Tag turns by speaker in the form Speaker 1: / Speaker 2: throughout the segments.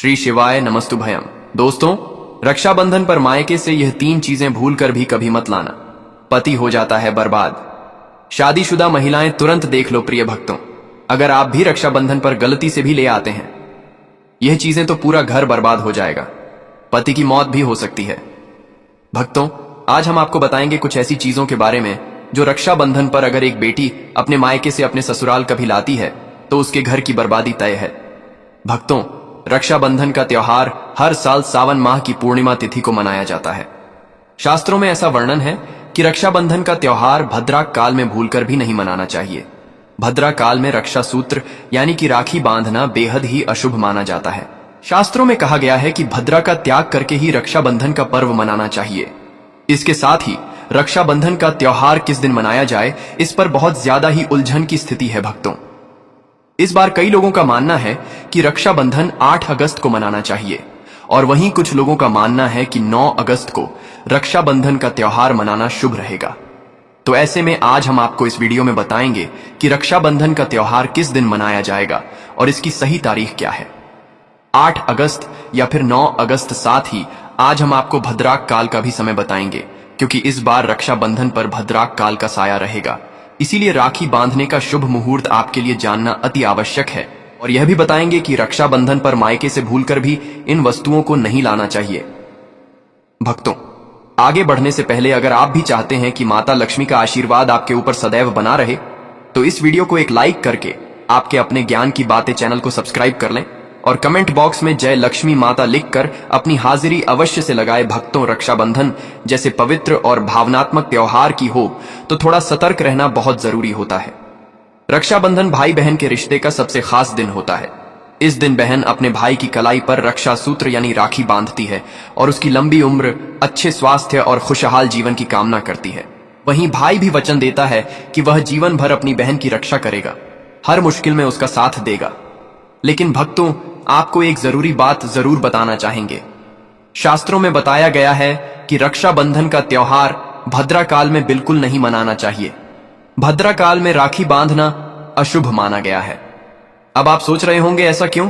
Speaker 1: श्री शिवाय नमस्तुभयम। दोस्तों, रक्षाबंधन पर मायके से यह 3 चीजें भूलकर भी कभी मत लाना। पति हो जाता है बर्बाद। शादीशुदा महिलाएं तुरंत देख लो प्रिय भक्तों, अगर आप भी रक्षाबंधन पर गलती से भी ले आते हैं यह चीजें तो पूरा घर बर्बाद हो जाएगा, पति की मौत भी हो सकती है। भक्तों, आज हम आपको बताएंगे कुछ ऐसी चीजों के बारे में जो रक्षाबंधन पर अगर एक बेटी अपने मायके से अपने ससुराल कभी लाती है तो उसके घर की बर्बादी तय है। भक्तों, रक्षाबंधन का त्योहार हर साल सावन माह की पूर्णिमा तिथि को मनाया जाता है। शास्त्रों में ऐसा वर्णन है कि रक्षाबंधन का त्योहार भद्रा काल में भूलकर भी नहीं मनाना चाहिए। भद्रा काल में रक्षा सूत्र यानी कि राखी बांधना बेहद ही अशुभ माना जाता है। शास्त्रों में कहा गया है कि भद्रा का त्याग करके ही रक्षाबंधन का पर्व मनाना चाहिए। इसके साथ ही रक्षाबंधन का त्योहार किस दिन मनाया जाए, इस पर बहुत ज्यादा ही उलझन की स्थिति है। भक्तों, इस बार कई लोगों का मानना है कि रक्षाबंधन 8 अगस्त को मनाना चाहिए और वहीं कुछ लोगों का मानना है कि 9 अगस्त को रक्षाबंधन का त्योहार मनाना शुभ रहेगा। तो ऐसे में आज हम आपको इस वीडियो में बताएंगे कि रक्षाबंधन का त्योहार किस दिन मनाया जाएगा और इसकी सही तारीख क्या है, 8 अगस्त या फिर 9 अगस्त। साथ ही आज हम आपको भद्राक काल का भी समय बताएंगे, क्योंकि इस बार रक्षाबंधन पर भद्राक काल का साया रहेगा। इसीलिए राखी बांधने का शुभ मुहूर्त आपके लिए जानना अति आवश्यक है। और यह भी बताएंगे कि रक्षाबंधन पर मायके से भूलकर भी इन वस्तुओं को नहीं लाना चाहिए। भक्तों, आगे बढ़ने से पहले अगर आप भी चाहते हैं कि माता लक्ष्मी का आशीर्वाद आपके ऊपर सदैव बना रहे तो इस वीडियो को एक लाइक करके आपके अपने ज्ञान की बातें चैनल को सब्सक्राइब कर लें और कमेंट बॉक्स में जय लक्ष्मी माता लिखकर अपनी हाजिरी अवश्य से लगाए। भक्तों, रक्षाबंधन जैसे पवित्र और भावनात्मक त्योहार की हो तो थोड़ा सतर्क रहना बहुत जरूरी होता है। रक्षाबंधन भाई बहन के रिश्ते का सबसे खास दिन होता है। इस दिन बहन अपने भाई की कलाई पर रक्षा सूत्र यानी राखी बांधती है और उसकी लंबी उम्र, अच्छे स्वास्थ्य और खुशहाल जीवन की कामना करती है। वहीं भाई भी वचन देता है कि वह जीवन भर अपनी बहन की रक्षा करेगा, हर मुश्किल में उसका साथ देगा। लेकिन भक्तों, आपको एक जरूरी बात जरूर बताना चाहेंगे। शास्त्रों में बताया गया है कि रक्षाबंधन का त्योहार भद्रा काल में बिल्कुल नहीं मनाना चाहिए। भद्रा काल में राखी बांधना अशुभ माना गया है। अब आप सोच रहे होंगे ऐसा क्यों?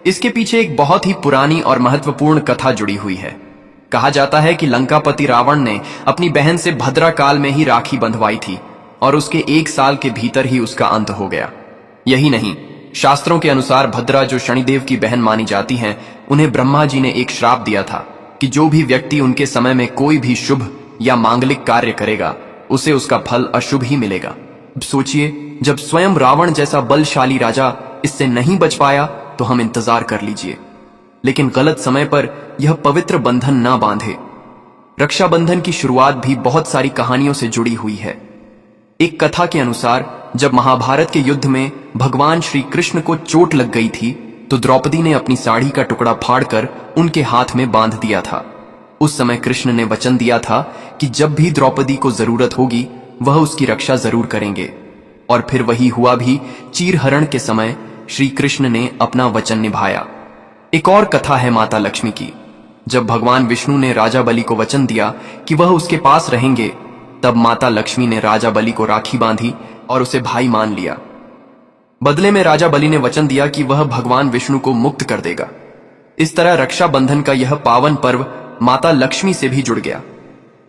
Speaker 1: इसके पीछे एक बहुत ही पुरानी और महत्वपूर्ण कथा जुड़ी हुई है। कहा जाता है कि लंकापति रावण ने अपनी बहन से भद्रा काल में ही राखी बंधवाई थी और उसके 1 साल के भीतर ही उसका अंत हो गया। यही नहीं, शास्त्रों के अनुसार भद्रा जो शनिदेव की बहन मानी जाती हैं, उन्हें ब्रह्मा जी ने एक श्राप दिया था कि जो भी व्यक्ति उनके समय में कोई भी शुभ या मांगलिक कार्य करेगा उसे उसका फल अशुभ ही मिलेगा। अब सोचिए, जब स्वयं रावण जैसा बलशाली राजा इससे नहीं बच पाया तो हम इंतजार कर लीजिए, लेकिन गलत समय पर यह पवित्र बंधन ना बांधे। रक्षाबंधन की शुरुआत भी बहुत सारी कहानियों से जुड़ी हुई है। एक कथा के अनुसार जब महाभारत के युद्ध में भगवान श्री कृष्ण को चोट लग गई थी तो द्रौपदी ने अपनी साड़ी का टुकड़ा फाड़कर उनके हाथ में बांध दिया था। उस समय कृष्ण ने वचन दिया था कि जब भी द्रौपदी को जरूरत होगी वह उसकी रक्षा जरूर करेंगे। और फिर वही हुआ भी। चीरहरण के समय श्री कृष्ण ने अपना वचन निभाया। एक और कथा है माता लक्ष्मी की। जब भगवान विष्णु ने राजा बलि को वचन दिया कि वह उसके पास रहेंगे, तब माता लक्ष्मी ने राजा बलि को राखी बांधी और उसे भाई मान लिया। बदले में राजा बलि ने वचन दिया कि वह भगवान विष्णु को मुक्त कर देगा। इस तरह रक्षाबंधन का यह पावन पर्व माता लक्ष्मी से भी जुड़ गया।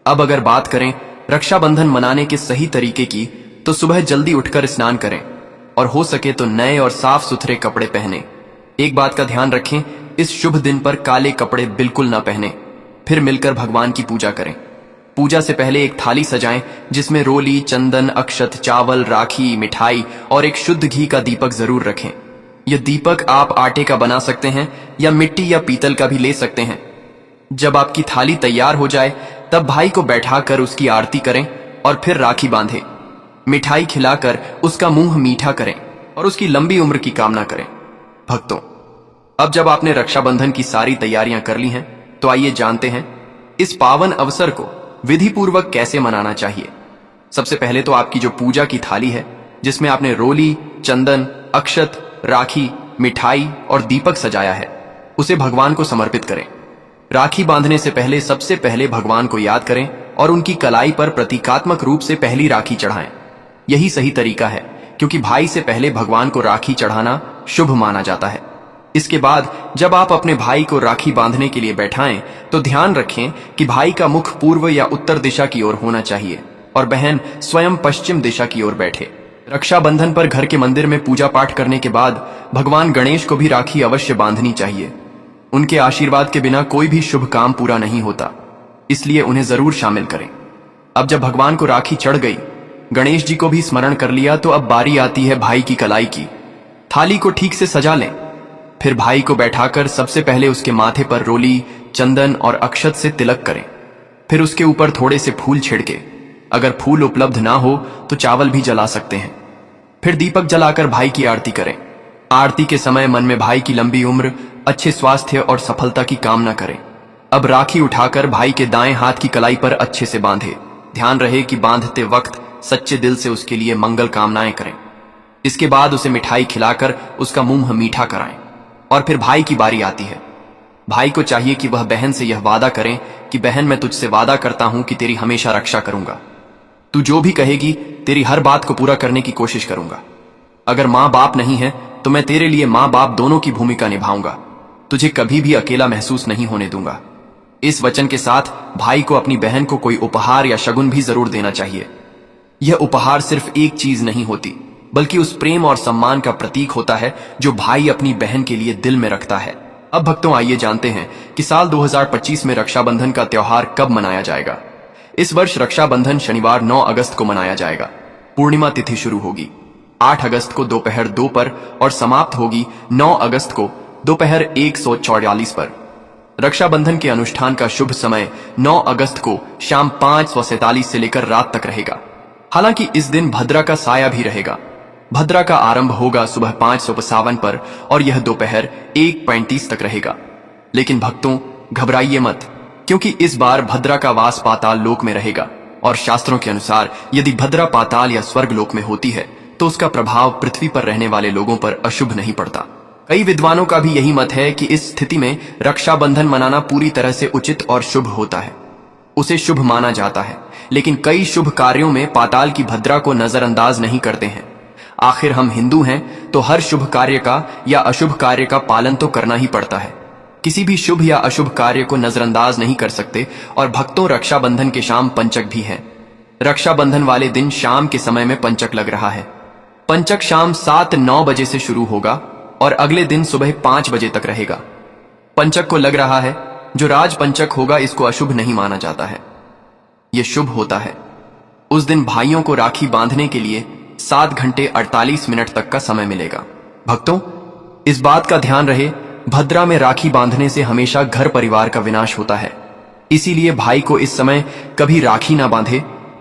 Speaker 1: अब अगर बात करें रक्षाबंधन मनाने के सही तरीके की, तो सुबह जल्दी उठकर स्नान करें और हो सके तो नए और साफ सुथरे कपड़े पहने। एक बात का ध्यान रखें, इस शुभ दिन पर काले कपड़े बिल्कुल ना पहने। फिर मिलकर भगवान की पूजा करें। पूजा से पहले एक थाली सजाएं जिसमें रोली, चंदन, अक्षत, चावल, राखी, मिठाई और एक शुद्ध घी का दीपक जरूर रखें। यह दीपक आप आटे का बना सकते हैं या मिट्टी या पीतल का भी ले सकते हैं। जब आपकी थाली तैयार हो जाए तब भाई को बैठाकर उसकी आरती करें और फिर राखी बांधें। मिठाई खिलाकर उसका मुंह मीठा करें और उसकी लंबी उम्र की कामना करें। भक्तों, अब जब आपने रक्षाबंधन की सारी तैयारियां कर ली हैं, तो आइए जानते हैं इस पावन अवसर को विधि पूर्वक कैसे मनाना चाहिए। सबसे पहले तो आपकी जो पूजा की थाली है, जिसमें आपने रोली, चंदन, अक्षत, राखी, मिठाई और दीपक सजाया है, उसे भगवान को समर्पित करें। राखी बांधने से पहले सबसे पहले भगवान को याद करें और उनकी कलाई पर प्रतीकात्मक रूप से पहली राखी चढ़ाएं। यही सही तरीका है, क्योंकि भाई से पहले भगवान को राखी चढ़ाना शुभ माना जाता है। इसके बाद जब आप अपने भाई को राखी बांधने के लिए बैठाएं तो ध्यान रखें कि भाई का मुख पूर्व या उत्तर दिशा की ओर होना चाहिए और बहन स्वयं पश्चिम दिशा की ओर बैठे। रक्षाबंधन पर घर के मंदिर में पूजा पाठ करने के बाद भगवान गणेश को भी राखी अवश्य बांधनी चाहिए। उनके आशीर्वाद के बिना कोई भी शुभ काम पूरा नहीं होता, इसलिए उन्हें जरूर शामिल करें। अब जब भगवान को राखी चढ़ गई, गणेश जी को भी स्मरण कर लिया, तो अब बारी आती है भाई की कलाई की। थाली को ठीक से सजा लें, फिर भाई को बैठाकर सबसे पहले उसके माथे पर रोली, चंदन और अक्षत से तिलक करें। फिर उसके ऊपर थोड़े से फूल छिड़के। अगर फूल उपलब्ध ना हो तो चावल भी जला सकते हैं। फिर दीपक जलाकर भाई की आरती करें। आरती के समय मन में भाई की लंबी उम्र, अच्छे स्वास्थ्य और सफलता की कामना करें। अब राखी उठाकर भाई के दाएं हाथ की कलाई पर अच्छे से बांधे। ध्यान रहे कि बांधते वक्त सच्चे दिल से उसके लिए मंगल कामनाएं करें। इसके बाद उसे मिठाई खिलाकर उसका मुंह मीठा कराएं। और फिर भाई की बारी आती है। भाई को चाहिए कि वह बहन से यह वादा करें कि बहन, मैं तुझसे वादा करता हूं कि तेरी हमेशा रक्षा करूंगा। तू जो भी कहेगी तेरी हर बात को पूरा करने की कोशिश करूंगा। अगर माँ बाप नहीं है तो मैं तेरे लिए माँ बाप दोनों की भूमिका निभाऊंगा। तुझे कभी भी अकेला महसूस नहीं होने दूंगा। इस वचन के साथ भाई को अपनी बहन को कोई उपहार या शगुन भी जरूर देना चाहिए। यह उपहार सिर्फ एक चीज नहीं होती, बल्कि उस प्रेम और सम्मान का प्रतीक होता है जो भाई अपनी बहन के लिए दिल में रखता है। अब भक्तों, आइए जानते हैं कि साल 2025 में रक्षाबंधन का त्योहार कब मनाया जाएगा। इस वर्ष रक्षाबंधन शनिवार 9 अगस्त को मनाया जाएगा। पूर्णिमा तिथि शुरू होगी 8 अगस्त को दोपहर 2 पर और समाप्त होगी 9 अगस्त को दोपहर 1:44 पर। रक्षाबंधन के अनुष्ठान का शुभ समय 9 अगस्त को शाम 5:47 से लेकर रात तक रहेगा। हालांकि इस दिन भद्रा का साया भी रहेगा। भद्रा का आरंभ होगा सुबह 5:52 पर और यह दोपहर 1:35 तक रहेगा। लेकिन भक्तों, घबराइए मत, क्योंकि इस बार भद्रा का वास पाताल लोक में रहेगा और शास्त्रों के अनुसार यदि भद्रा पाताल या स्वर्ग लोक में होती है तो उसका प्रभाव पृथ्वी पर रहने वाले लोगों पर अशुभ नहीं पड़ता। कई विद्वानों का भी यही मत है कि इस स्थिति में रक्षाबंधन मनाना पूरी तरह से उचित और शुभ होता है, उसे शुभ माना जाता है। लेकिन कई शुभ कार्यों में पाताल की भद्रा को नजरअंदाज नहीं करते हैं। आखिर हम हिंदू हैं तो हर शुभ कार्य का या अशुभ कार्य का पालन तो करना ही पड़ता है। किसी भी शुभ या अशुभ कार्य को नजरअंदाज नहीं कर सकते। और भक्तों, रक्षाबंधन के शाम पंचक भी है। रक्षाबंधन वाले दिन शाम के समय में पंचक लग रहा है। पंचक शाम 7-9 बजे से शुरू होगा और अगले दिन सुबह 5 बजे तक रहेगा। पंचक को लग रहा है, जो राज पंचक होगा इसको अशुभ नहीं माना जाता है, यह शुभ होता है। उस दिन भाइयों को राखी बांधने के लिए 7 घंटे 48 मिनट तक का समय मिलेगा। भक्तों, इस बात का ध्यान रहे, भद्रा में राखी बांधने से हमेशा घर परिवार का विनाश होता है। इसीलिए भाई को इस समय कभी राखी ना बांधे,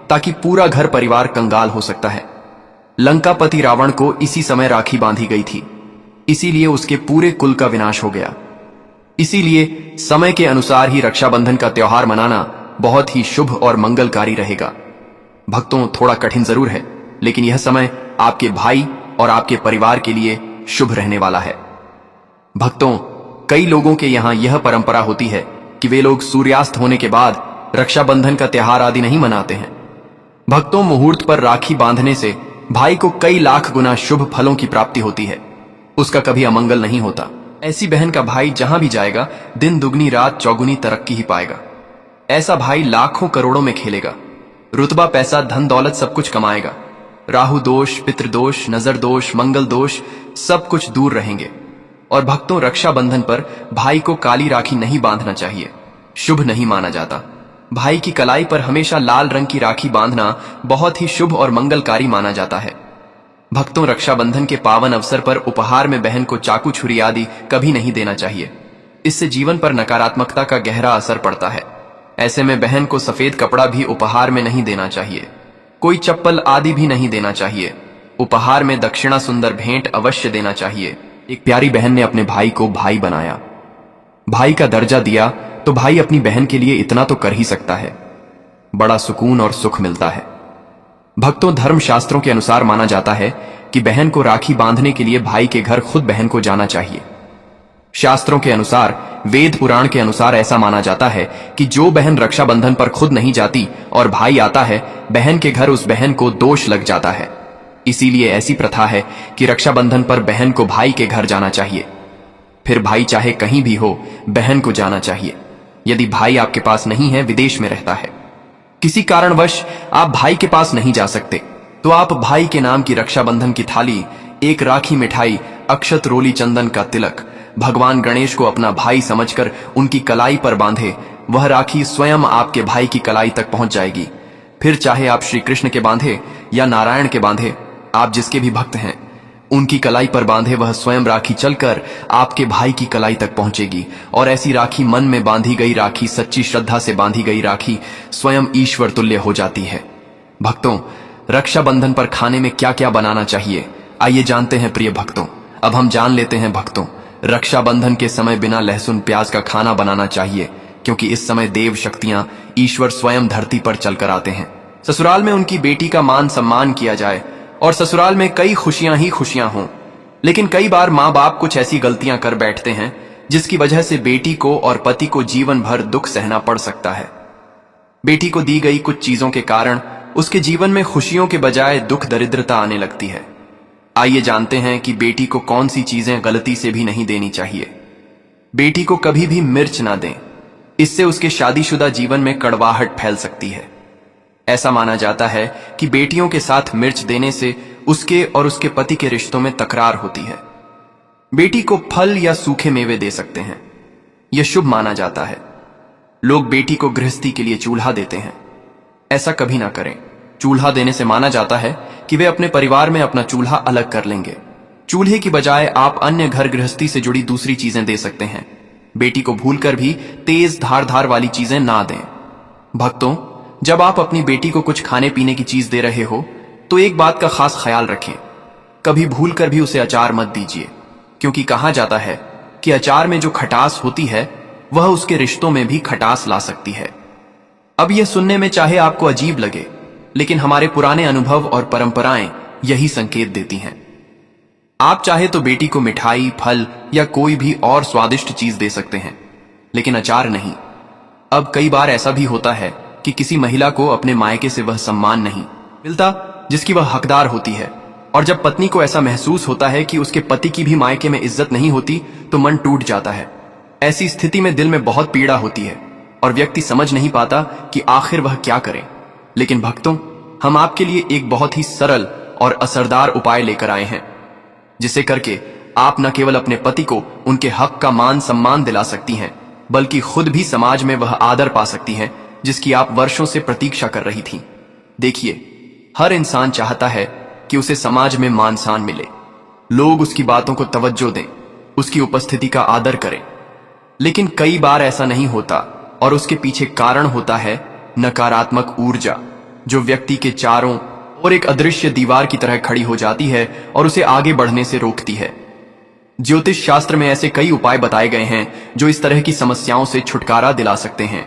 Speaker 1: ताकि पूरा घर परिवार कंगाल हो सकता है। लंकापति रावण को इसी समय राखी बांधी गई थी, इसीलिए उसके पूरे कुल का विनाश हो गया। इसीलिए समय के अनुसार ही रक्षाबंधन का त्योहार मनाना बहुत ही शुभ और मंगलकारी रहेगा। भक्तों, थोड़ा कठिन जरूर है, लेकिन यह समय आपके भाई और आपके परिवार के लिए शुभ रहने वाला है। भक्तों, कई लोगों के यहां यह परंपरा होती है कि वे लोग सूर्यास्त होने के बाद रक्षाबंधन का त्योहार आदि नहीं मनाते हैं। भक्तों, मुहूर्त पर राखी बांधने से भाई को कई लाख गुना शुभ फलों की प्राप्ति होती है, उसका कभी अमंगल नहीं होता। ऐसी बहन का भाई जहां भी जाएगा दिन दुगनी रात चौगुनी तरक्की ही पाएगा। ऐसा भाई लाखों करोड़ों में खेलेगा, रुतबा पैसा धन दौलत सब कुछ कमाएगा। राहु दोष, पितृदोष, नजर दोष, मंगल दोष सब कुछ दूर रहेंगे। और भक्तों, रक्षाबंधन पर भाई को काली राखी नहीं बांधना चाहिए, शुभ नहीं माना जाता। भाई की कलाई पर हमेशा लाल रंग की राखी बांधना बहुत ही शुभ और मंगलकारी माना जाता है। भक्तों, रक्षाबंधन के पावन अवसर पर उपहार में बहन को चाकू छुरी आदि कभी नहीं देना चाहिए। इससे जीवन पर नकारात्मकता का गहरा असर पड़ता है। ऐसे में बहन को सफेद कपड़ा भी उपहार में नहीं देना चाहिए, कोई चप्पल आदि भी नहीं देना चाहिए। उपहार में दक्षिणा सुंदर भेंट अवश्य देना चाहिए। एक प्यारी बहन ने अपने भाई को भाई बनाया, भाई का दर्जा दिया, तो भाई अपनी बहन के लिए इतना तो कर ही सकता है। बड़ा सुकून और सुख मिलता है। भक्तों, धर्म शास्त्रों के अनुसार माना जाता है कि बहन को राखी बांधने के लिए भाई के घर खुद बहन को जाना चाहिए। शास्त्रों के अनुसार, वेद पुराण के अनुसार ऐसा माना जाता है कि जो बहन रक्षाबंधन पर खुद नहीं जाती और भाई आता है, बहन के घर उस बहन को दोष लग जाता है। इसीलिए ऐसी प्रथा है कि रक्षाबंधन पर बहन को भाई के घर जाना चाहिए। फिर भाई चाहे कहीं भी हो, बहन को जाना चाहिए। यदि भाई आपके पास नहीं है, विदेश में रहता है, किसी कारणवश आप भाई के पास नहीं जा सकते, तो आप भाई के नाम की रक्षाबंधन की थाली, एक राखी मिठाई, अक्षत रोली चंदन का तिलक, भगवान गणेश को अपना भाई समझकर उनकी कलाई पर बांधे। वह राखी स्वयं आपके भाई की कलाई तक पहुंच जाएगी। फिर चाहे आप श्री कृष्ण के बांधे या नारायण के बांधे, आप जिसके भी भक्त हैं, उनकी कलाई पर बांधे वह स्वयं राखी चलकर आपके भाई की कलाई तक पहुंचेगी। और ऐसी राखी, मन में बांधी गई राखी, सच्ची श्रद्धा से बांधी गई राखी स्वयं ईश्वर तुल्य हो जाती है। भक्तों, रक्षाबंधन पर खाने में क्या क्या बनाना चाहिए, आइए जानते हैं प्रिय भक्तों। अब हम जान लेते हैं भक्तों, रक्षाबंधन के समय बिना लहसुन प्याज का खाना बनाना चाहिए, क्योंकि इस समय देव शक्तियां, ईश्वर स्वयं धरती पर चलकर आते हैं। ससुराल में उनकी बेटी का मान सम्मान किया जाए और ससुराल में कई खुशियां ही खुशियां हों। लेकिन कई बार माँ बाप कुछ ऐसी गलतियां कर बैठते हैं जिसकी वजह से बेटी को और पति को जीवन भर दुख सहना पड़ सकता है। बेटी को दी गई कुछ चीजों के कारण उसके जीवन में खुशियों के बजाय दुख दरिद्रता आने लगती है। आइए जानते हैं कि बेटी को कौन सी चीजें गलती से भी नहीं देनी चाहिए। बेटी को कभी भी मिर्च ना दें, इससे उसके शादीशुदा जीवन में कड़वाहट फैल सकती है। ऐसा माना जाता है कि बेटियों के साथ मिर्च देने से उसके और उसके पति के रिश्तों में तकरार होती है। बेटी को फल या सूखे मेवे दे सकते हैं, यह शुभ माना जाता है। लोग बेटी को गृहस्थी के लिए चूल्हा देते हैं, ऐसा कभी ना करें। चूल्हा देने से माना जाता है कि वे अपने परिवार में अपना चूल्हा अलग कर लेंगे। चूल्हे की बजाय आप अन्य घर गृहस्थी से जुड़ी दूसरी चीजें दे सकते हैं। बेटी को भूलकर भी तेज धार वाली चीजें ना दें। भक्तों, जब आप अपनी बेटी को कुछ खाने पीने की चीज दे रहे हो तो एक बात का खास ख्याल रखें, कभी भूलकर भी उसे अचार मत दीजिए, क्योंकि कहा जाता है कि अचार में जो खटास होती है वह उसके रिश्तों में भी खटास ला सकती है। अब यह सुनने में चाहे आपको अजीब लगे, लेकिन हमारे पुराने अनुभव और परंपराएं यही संकेत देती हैं। आप चाहे तो बेटी को मिठाई, फल या कोई भी और स्वादिष्ट चीज दे सकते हैं, लेकिन अचार नहीं। अब कई बार ऐसा भी होता है कि किसी महिला को अपने मायके से वह सम्मान नहीं मिलता जिसकी वह हकदार होती है, और जब पत्नी को ऐसा महसूस होता है कि उसके पति की भी मायके में इज्जत नहीं होती तो मन टूट जाता है। ऐसी स्थिति में दिल में बहुत पीड़ा होती है और व्यक्ति समझ नहीं पाता कि आखिर वह क्या करे। लेकिन भक्तों, हम आपके लिए एक बहुत ही सरल और असरदार उपाय लेकर आए हैं, जिसे करके आप न केवल अपने पति को उनके हक का मान सम्मान दिला सकती हैं, बल्कि खुद भी समाज में वह आदर पा सकती हैं जिसकी आप वर्षों से प्रतीक्षा कर रही थीं। देखिए, हर इंसान चाहता है कि उसे समाज में मान सम्मान मिले, लोग उसकी बातों को तवज्जो दें, उसकी उपस्थिति का आदर करें। लेकिन कई बार ऐसा नहीं होता और उसके पीछे कारण होता है नकारात्मक ऊर्जा, जो व्यक्ति के चारों ओर एक अदृश्य दीवार की तरह खड़ी हो जाती है और उसे आगे बढ़ने से रोकती है। ज्योतिष शास्त्र में ऐसे कई उपाय बताए गए हैं जो इस तरह की समस्याओं से छुटकारा दिला सकते हैं।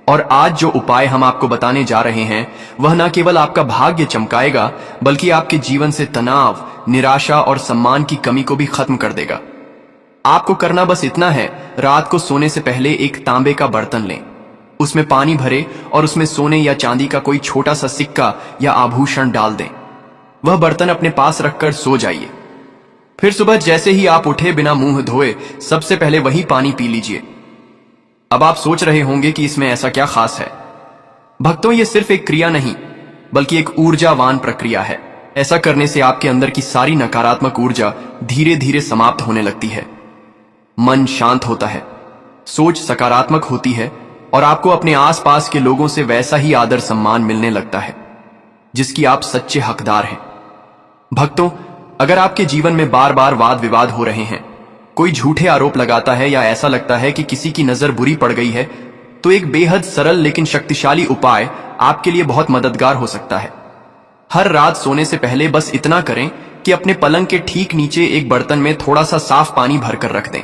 Speaker 1: और आज जो उपाय हम आपको बताने जा रहे हैं वह न केवल आपका भाग्य चमकाएगा, बल्कि आपके जीवन से तनाव, निराशा और सम्मान की कमी को भी खत्म कर देगा। आपको करना बस इतना है, रात को सोने से पहले एक तांबे का बर्तन लें, उसमें पानी भरे और उसमें सोने या चांदी का कोई छोटा सा सिक्का या आभूषण डाल दें। वह बर्तन अपने पास रखकर सो जाइए। फिर सुबह जैसे ही आप उठे, बिना मुंह धोए सबसे पहले वही पानी पी लीजिए। अब आप सोच रहे होंगे कि इसमें ऐसा क्या खास है। भक्तों, यह सिर्फ एक क्रिया नहीं, बल्कि एक ऊर्जावान प्रक्रिया है। ऐसा करने से आपके अंदर की सारी नकारात्मक ऊर्जा धीरे धीरे समाप्त होने लगती है, मन शांत होता है, सोच सकारात्मक होती है और आपको अपने आसपास के लोगों से वैसा ही आदर सम्मान मिलने लगता है जिसकी आप सच्चे हकदार हैं। भक्तों, अगर आपके जीवन में बार बार वाद विवाद हो रहे हैं, कोई झूठे आरोप लगाता है या ऐसा लगता है कि किसी की नजर बुरी पड़ गई है, तो एक बेहद सरल लेकिन शक्तिशाली उपाय आपके लिए बहुत मददगार हो सकता है। हर रात सोने से पहले बस इतना करें कि अपने पलंग के ठीक नीचे एक बर्तन में थोड़ा सा साफ पानी भरकर रख दें।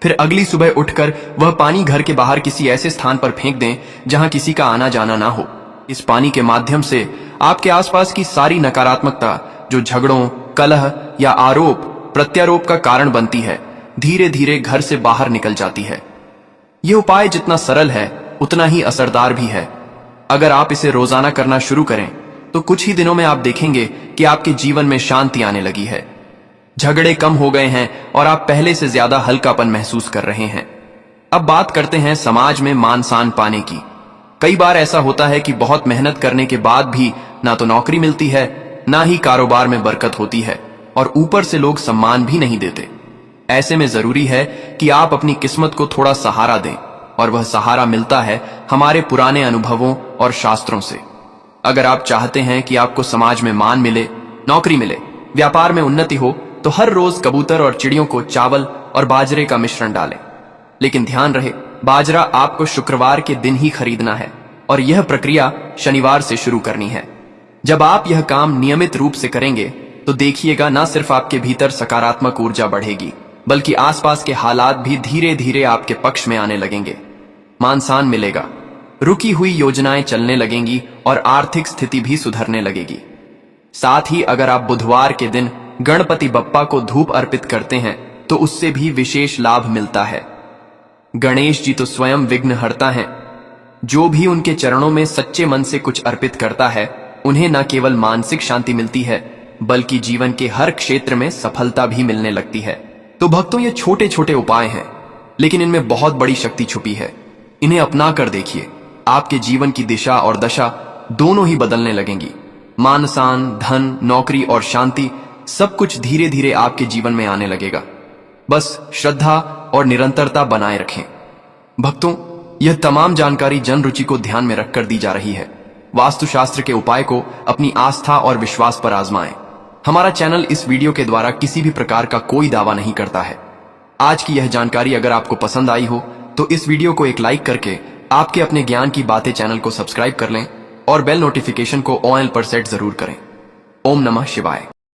Speaker 1: फिर अगली सुबह उठकर वह पानी घर के बाहर किसी ऐसे स्थान पर फेंक दें जहां किसी का आना जाना ना हो। इस पानी के माध्यम से आपके आसपास की सारी नकारात्मकता, जो झगड़ों, कलह या आरोप प्रत्यारोप का कारण बनती है, धीरे धीरे घर से बाहर निकल जाती है। यह उपाय जितना सरल है उतना ही असरदार भी है। अगर आप इसे रोजाना करना शुरू करें तो कुछ ही दिनों में आप देखेंगे कि आपके जीवन में शांति आने लगी है। झगड़े कम हो गए हैं और आप पहले से ज्यादा हल्कापन महसूस कर रहे हैं। अब बात करते हैं समाज में मान सम्मान पाने की। कई बार ऐसा होता है कि बहुत मेहनत करने के बाद भी ना तो नौकरी मिलती है, ना ही कारोबार में बरकत होती है, और ऊपर से लोग सम्मान भी नहीं देते। ऐसे में जरूरी है कि आप अपनी किस्मत को थोड़ा सहारा दें, और वह सहारा मिलता है हमारे पुराने अनुभवों और शास्त्रों से। अगर आप चाहते हैं कि आपको समाज में मान मिले, नौकरी मिले, व्यापार में उन्नति हो, तो हर रोज कबूतर और चिड़ियों को चावल और बाजरे का मिश्रण डालें। लेकिन ध्यान रहे, बाजरा आपको शुक्रवार के दिन ही खरीदना है और यह प्रक्रिया शनिवार से शुरू करनी है। जब आप यह काम नियमित रूप से करेंगे तो देखिएगा, न सिर्फ आपके भीतर सकारात्मक ऊर्जा बढ़ेगी, बल्कि आसपास के हालात भी धीरे धीरे आपके पक्ष में आने लगेंगे। मान सम्मान मिलेगा, रुकी हुई योजनाएं चलने लगेंगी और आर्थिक स्थिति भी सुधरने लगेगी। साथ ही अगर आप बुधवार के दिन गणपति बप्पा को धूप अर्पित करते हैं तो उससे भी विशेष लाभ मिलता है। गणेश जी तो स्वयं विघ्नहर्ता हैं। जो भी उनके चरणों में सच्चे मन से कुछ अर्पित करता है, उन्हें न केवल मानसिक शांति मिलती है, बल्कि जीवन के हर क्षेत्र में सफलता भी मिलने लगती है। तो भक्तों, ये छोटे छोटे उपाय हैं, लेकिन इनमें बहुत बड़ी शक्ति छुपी है। इन्हें अपना कर देखिए, आपके जीवन की दिशा और दशा दोनों ही बदलने लगेंगी। मान सम्मान, धन, नौकरी और शांति सब कुछ धीरे धीरे आपके जीवन में आने लगेगा। बस श्रद्धा और निरंतरता बनाए रखें। भक्तों, यह तमाम जानकारी जन रुचि को ध्यान में रखकर दी जा रही है। वास्तुशास्त्र के उपाय को अपनी आस्था और विश्वास पर आजमाएं। हमारा चैनल इस वीडियो के द्वारा किसी भी प्रकार का कोई दावा नहीं करता है। आज की यह जानकारी अगर आपको पसंद आई हो तो इस वीडियो को एक लाइक करके आपके अपने ज्ञान की बातें चैनल को सब्सक्राइब कर लें और बेल नोटिफिकेशन को ऑल पर सेट जरूर करें। ओम नमः शिवाय।